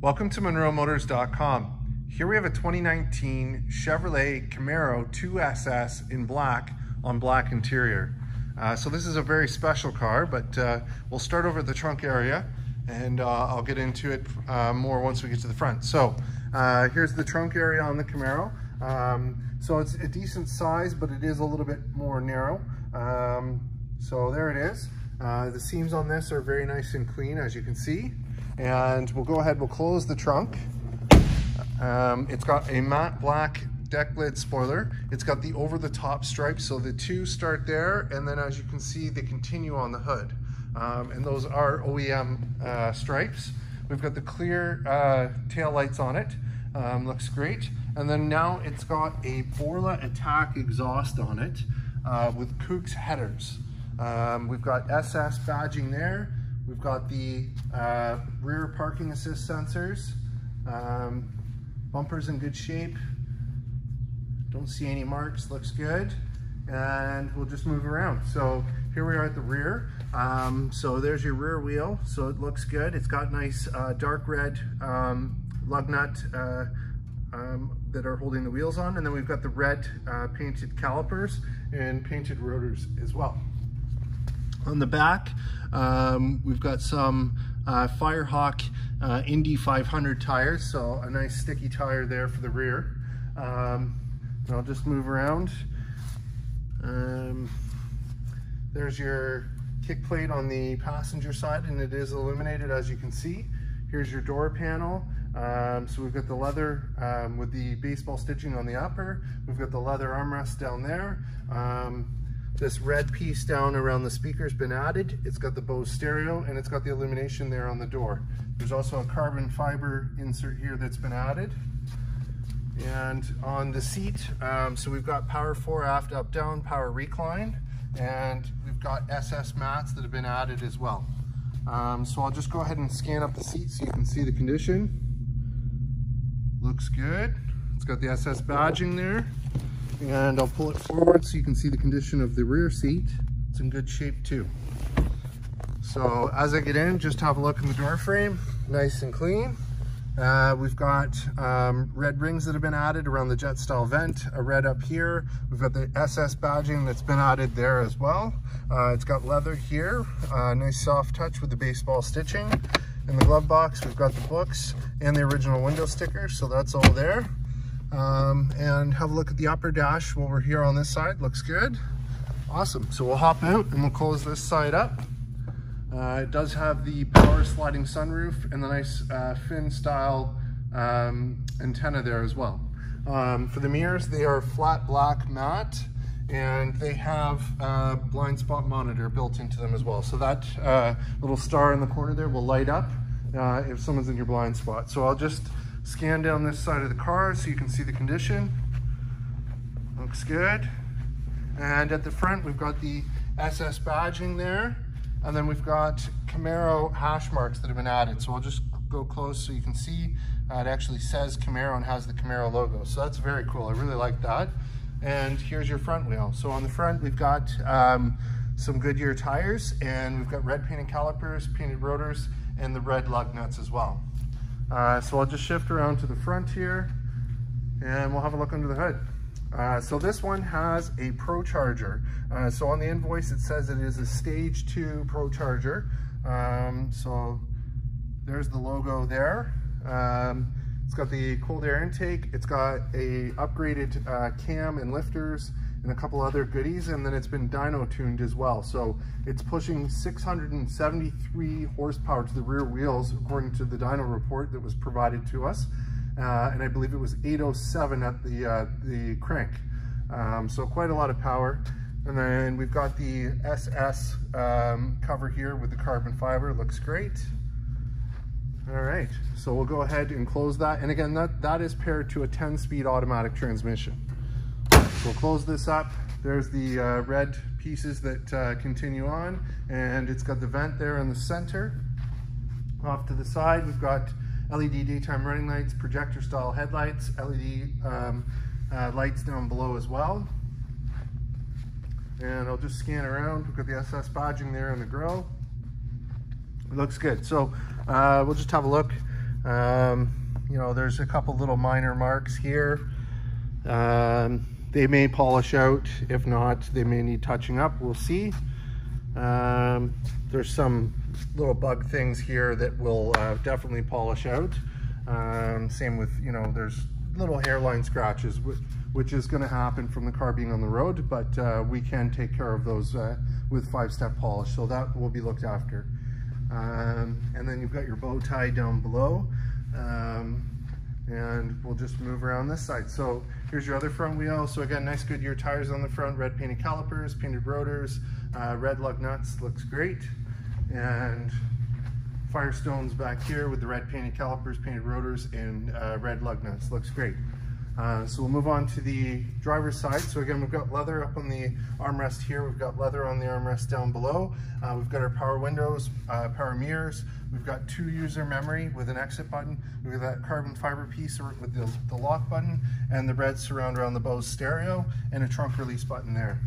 Welcome to MonroeMotors.com. Here we have a 2019 Chevrolet Camaro 2SS in black on black interior. So this is a very special car, but we'll start over at the trunk area and I'll get into it more once we get to the front. So here's the trunk area on the Camaro. So it's a decent size, but it is a little bit more narrow. So there it is. The seams on this are very nice and clean, as you can see. And we'll go ahead, we'll close the trunk. It's got a matte black deck lid spoiler. It's got the over-the-top stripes, so the two start there, and then as you can see, they continue on the hood. And those are OEM stripes. We've got the clear tail lights on it. Looks great. And then now it's got a Borla Attack exhaust on it with Kooks headers. We've got SS badging there. We've got the rear parking assist sensors. Bumper's in good shape. Don't see any marks, looks good. And we'll just move around. So here we are at the rear. So there's your rear wheel. So it looks good. It's got nice dark red lug nut that are holding the wheels on. And then we've got the red painted calipers and painted rotors as well. On the back, we've got some Firehawk Indy 500 tires, so a nice sticky tire there for the rear. I'll just move around. There's your kick plate on the passenger side, and it is illuminated, as you can see. Here's your door panel. So we've got the leather with the baseball stitching on the upper. We've got the leather armrest down there. This red piece down around the speaker's been added. It's got the Bose stereo and it's got the illumination there on the door. There's also a carbon fiber insert here that's been added. And on the seat, so we've got power fore, aft, up, down, power recline, and we've got SS mats that have been added as well. So I'll just go ahead and scan up the seat so you can see the condition. Looks good. It's got the SS badging there. And I'll pull it forward so you can see the condition of the rear seat. It's in good shape too. So as I get in, just have a look in the door frame, nice and clean. We've got red rings that have been added around the jet style vent, a red up here. We've got the SS badging that's been added there as well. It's got leather here, nice soft touch with the baseball stitching. In the glove box, we've got the books and the original window stickers, so that's all there. And have a look at the upper dash while we're here on this side. Looks good. Awesome. So we'll hop out and we'll close this side up. It does have the power sliding sunroof and the nice fin style antenna there as well. For the mirrors, they are flat black matte and they have a blind spot monitor built into them as well. So that little star in the corner there will light up if someone's in your blind spot. So I'll just scan down this side of the car so you can see the condition. Looks good. And at the front, we've got the SS badging there. And then we've got Camaro hash marks that have been added. So I'll just go close so you can see. It actually says Camaro and has the Camaro logo. So that's very cool. I really like that. And here's your front wheel. So on the front, we've got some Goodyear tires, and we've got red painted calipers, painted rotors, and the red lug nuts as well. So I'll just shift around to the front here and we'll have a look under the hood. So this one has a Procharger. So on the invoice it says it is a stage 2 Procharger. So there's the logo there. It's got the cold air intake. It's got a upgraded cam and lifters and a couple other goodies, and then it's been dyno tuned as well. So it's pushing 673 horsepower to the rear wheels according to the dyno report that was provided to us, and I believe it was 807 at the crank. So quite a lot of power. And then we've got the SS cover here with the carbon fiber. Looks great. All right, so we'll go ahead and close that. And again, that is paired to a 10-speed automatic transmission. So we'll close this up. There's the red pieces that continue on, and it's got the vent there in the center. Off to the side, we've got LED daytime running lights, projector style headlights, LED lights down below as well. And I'll just scan around. We've got the SS badging there in the grille. It looks good. So we'll just have a look. You know, there's a couple little minor marks here. They may polish out. If not, they may need touching up. We'll see. There's some little bug things here that will definitely polish out. Same with, you know, there's little hairline scratches, which is going to happen from the car being on the road, but we can take care of those with 5-step polish, so that will be looked after. And then you've got your bow tie down below, and we'll just move around this side. So here's your other front wheel. So again, nice Goodyear tires on the front, red painted calipers, painted rotors, red lug nuts, looks great. And Firestone's back here with the red painted calipers, painted rotors, and red lug nuts, looks great. So we'll move on to the driver's side. So again, we've got leather up on the armrest here. We've got leather on the armrest down below. We've got our power windows, power mirrors. We've got 2 user memory with an exit button. We've got that carbon fiber piece with the lock button, and the red surround around the Bose stereo, and a trunk release button there.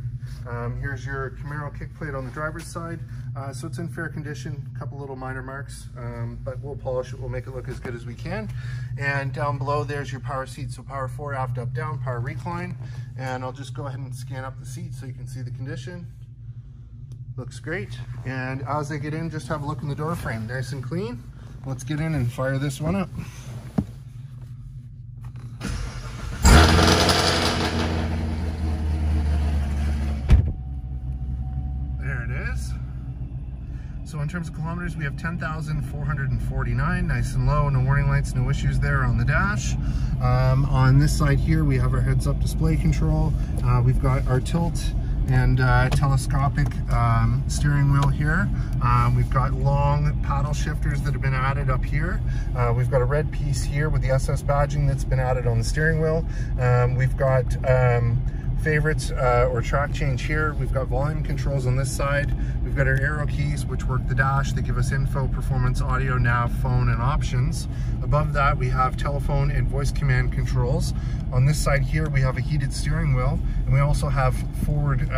Here's your Camaro kick plate on the driver's side. So it's in fair condition, a couple little minor marks, but we'll polish it, we'll make it look as good as we can. And down below there's your power seat, so power 4, aft, up, down, power recline. And I'll just go ahead and scan up the seat so you can see the condition. Looks great. And as I get in, just have a look in the door frame, nice and clean. Let's get in and fire this one up. So in terms of kilometers, we have 10,449, nice and low, no warning lights, no issues there on the dash. On this side here, we have our heads-up display control. We've got our tilt and telescopic steering wheel here. We've got long paddle shifters that have been added up here. We've got a red piece here with the SS badging that's been added on the steering wheel. We've got favorites or track change here. We've got volume controls on this side. We've got our arrow keys, which work the dash. They give us info, performance, audio, nav, phone, and options. Above that, we have telephone and voice command controls. On this side here, we have a heated steering wheel, and we also have forward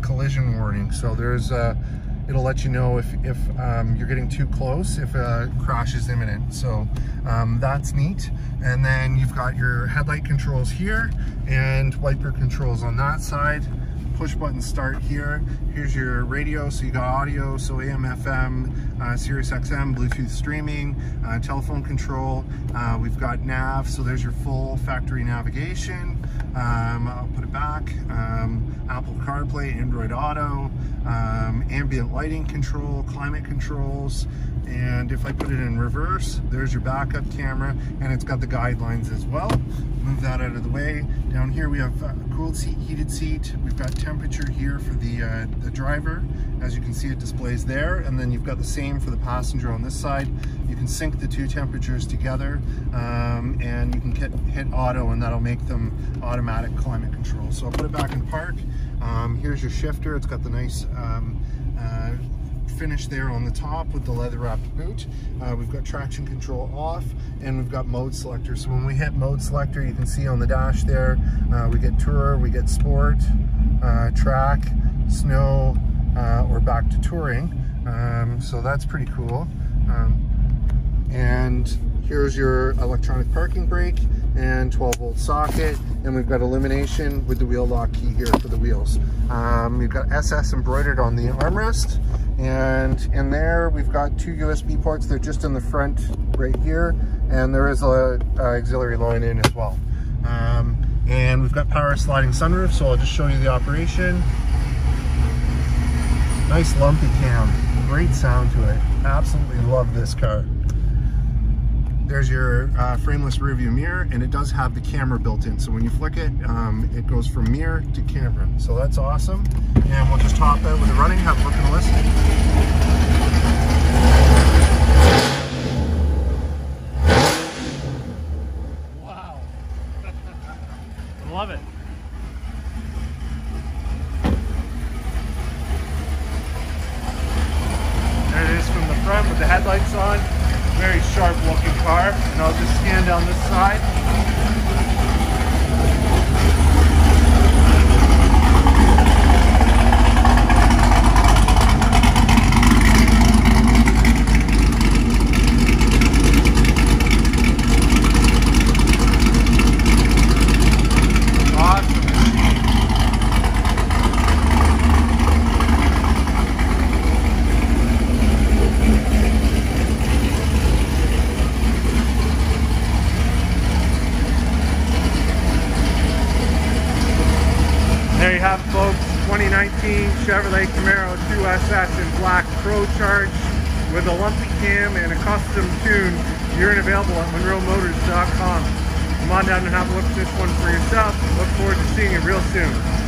collision warning. So there's it'll let you know if you're getting too close, if a crash is imminent. So that's neat. And then you've got your headlight controls here and wiper controls on that side. Push button start here. Here's your radio, so you got audio, so AM, FM, Sirius XM, Bluetooth streaming, telephone control. We've got nav, so there's your full factory navigation. I'll put it back. Apple CarPlay, Android Auto, ambient lighting control, climate controls, and if I put it in reverse, there's your backup camera, and it's got the guidelines as well. Move that out of the way. Down here we have cooled seat, heated seat. We've got temperature here for the driver. As you can see, it displays there, and then you've got the same for the passenger on this side. You can sync the 2 temperatures together, and you can hit auto, and that'll make them automatic climate control. So I'll put it back in park. Here's your shifter. It's got the nice finish there on the top with the leather wrapped boot. We've got traction control off, and we've got mode selector. So when we hit mode selector, you can see on the dash there, we get tour, we get sport, track, snow, or back to touring. So that's pretty cool. And here's your electronic parking brake and 12-volt socket, and we've got illumination with the wheel lock key here for the wheels. We've got SS embroidered on the armrest, and in there we've got 2 USB ports. They're just in the front right here, and there is a auxiliary line in as well. And we've got power sliding sunroof, so I'll just show you the operation. Nice lumpy cam, great sound to it. Absolutely love this car. There's your frameless rear view mirror, and it does have the camera built in. So when you flick it, it goes from mirror to camera. So that's awesome. And we'll just hop out with the running, have a look and listen. Wow. I love it. There it is from the front with the headlights on. Very sharp looking car, and I'll just scan down this side. folks, 2019 Chevrolet Camaro 2SS in black Procharged with a lumpy cam and a custom tune. Here and available at monroemotors.com. Come on down and have a look at this one for yourself. Look forward to seeing you real soon.